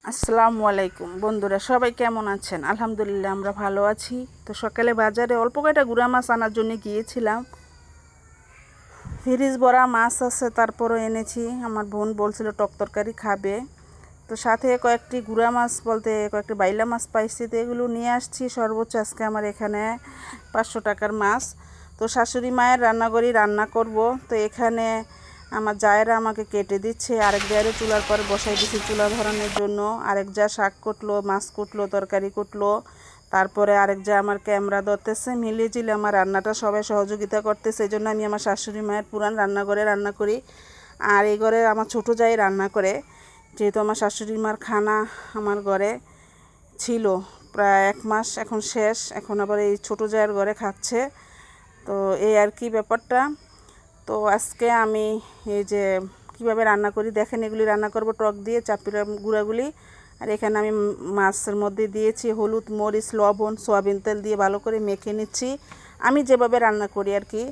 আসসালামু আলাইকুম বন্ধুরা, সবাই কেমন আছেন? আলহামদুলিল্লাহ আমরা ভালো আছি। তো সকালে বাজারে অল্প কয়টা গুঁড়া মাছ আনার জন্য গিয়েছিলাম। ফ্রিজ ভরা মাছ আছে, তারপরও এনেছি। আমার বোন বলছিল টক তরকারি খাবে, তো সাথে কয়েকটি গুঁড়া মাছ বলতে কয়েকটি বাইলা মাছ পাইছি, তো এগুলো নিয়ে আসছি। সর্বোচ্চ আজকে আমার এখানে 500 টাকার মাছ। তো শাশুড়ি মায়ের রান্নাঘরেই রান্না করব। তো এখানে আমার জায়েরা আমাকে কেটে দিচ্ছে, আরেক জায়েরও চুলার পরে বসাই দিচ্ছি চুলা ধরানোর জন্য। আরেক যা শাক কুটলো, মাছ কুটলো, তরকারি কুটলো। তারপরে আরেক যা আমার ক্যামেরা ধরতেছে। মিলিয়ে ঝিলে আমার রান্নাটা সবাই সহযোগিতা করতেছে। এই জন্য আমি আমার শাশুড়ি মায়ের পুরান রান্নাঘরে রান্না করি, আর এই ঘরে আমার ছোটো জাই রান্না করে। যেহেতু আমার শাশুড়ি মার খানা আমার ঘরে ছিল প্রায় 1 মাস, এখন শেষ, এখন আবার এই ছোটো জায়ের ঘরে খাচ্ছে। তো এই আর কি ব্যাপারটা। তো আজকে আমি এই যে কীভাবে রান্না করি দেখেন, এগুলি রান্না করব টক দিয়ে চাপিরা গুঁড়াগুলি। আর এখানে আমি মাছের মধ্যে দিয়েছি হলুদ, মরিচ, লবণ, সয়াবিন তেল দিয়ে ভালো করে মেখে নিচ্ছি। আমি যেভাবে রান্না করি আর কি।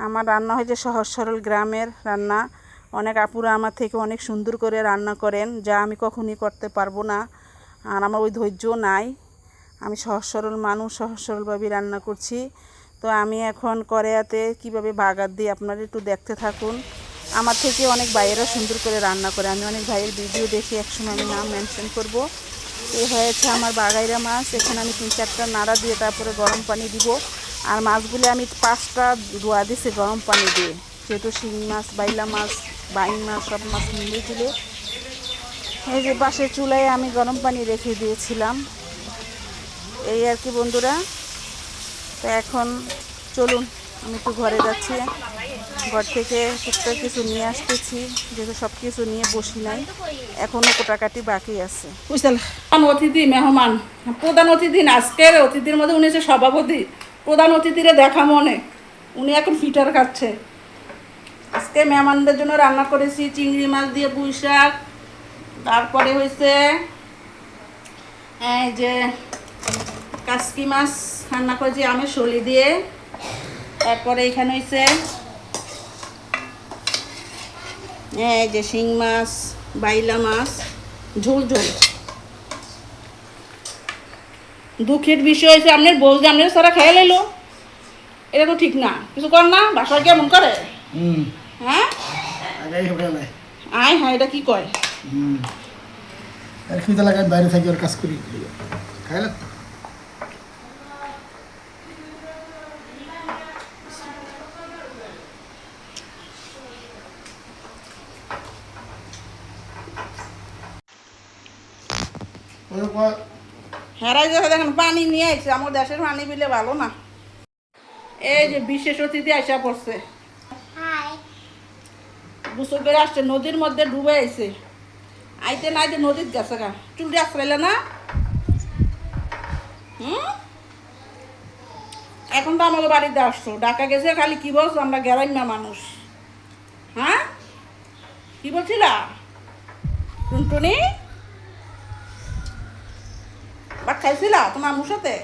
আমার রান্না হয় যে সহজ সরল গ্রামের রান্না। অনেক আপুরা আমার থেকে অনেক সুন্দর করে রান্না করেন, যা আমি কখনই করতে পারবো না, আর আমার ওই ধৈর্যও নাই। আমি সহজ সরল মানুষ, সহজ সরলভাবেই রান্না করছি। তো আমি এখন কড়াইতে কীভাবে বাগার দিই আপনারা একটু দেখতে থাকুন। আমার থেকে অনেক ভাইয়েরা সুন্দর করে রান্না করে, আমি অনেক ভাইয়ের ভিডিও দেখি, একসময় আমি নাম মেনশন করব। এই হয়েছে আমার বাগাইরা মাছ। এখানে আমি 3-4টা নাড়া দিয়ে তারপরে গরম পানি দিব। আর মাছগুলি আমি 5টা ধোয়া দিছি গরম পানি দিয়ে, যেহেতু শিং মাছ, বাইলা মাছ, বাইং মাছ সব মাছ মিলিয়ে দিলে। এই যে পাশের চুলায় আমি গরম পানি রেখে দিয়েছিলাম। এই আর কি বন্ধুরা। তো এখন চলুন আমি একটু ঘরে যাচ্ছি, ঘর থেকে টুকটাক কিছু নিয়ে আসতেছি, যেহেতু সব কিছু নিয়ে বসি নাই, এখনও কোটাকাটি বাকি আছে। বুঝলেন, অতিথি মেহমান, প্রধান অতিথি না, আজকের অতিথির মধ্যে উনি হচ্ছে সভাপতি। প্রধান অতিথিরে দেখা মনে উনি এখন ফিটার খাচ্ছে। আজকে মেহমানদের জন্য রান্না করেছি চিংড়ি মাছ দিয়ে পুঁই শাক, তারপরে হয়েছে এই যে কাসকি মাছ রান্না করেছি আমের শলি দিয়ে, তারপরে এখানে হয়েছে এই যে শিং মাছ, বাইলা মাছ, ঝোল ঝোল। দুঃখের বিষয় হয়েছে আপনার বউ যে আপনার সারা খেয়ে লাইলো, এটা তো ঠিক না। কিছু কর না, বাসায় কেমন করে? হ্যাঁ আয় হ্যাঁ, এটা কি কয়? বাইরে থাকি ওর কাজ করি খাইলে হেরাই যাচ্ছে দেখেন, পানি নিয়ে আসছে। আমার দেশের পানি বিলে ভালো না। এই যে বিশেষ অতিথি আসা পড়ছে, গোসল করে আসছে, নদীর মধ্যে ডুবে আইছে। আইতে না আইতে নদীর গেছে গা, চুল দিয়ে আসলে না। এখন তো আমাকে বাড়িতে আসছো, ঢাকা গেছে খালি কি বলছো আমরা গ্রাম্য মানুষ। হ্যাঁ কি বলছিলা টুনটুনি? ভাত খাইছিলা তোমার আম্মুর সাথে?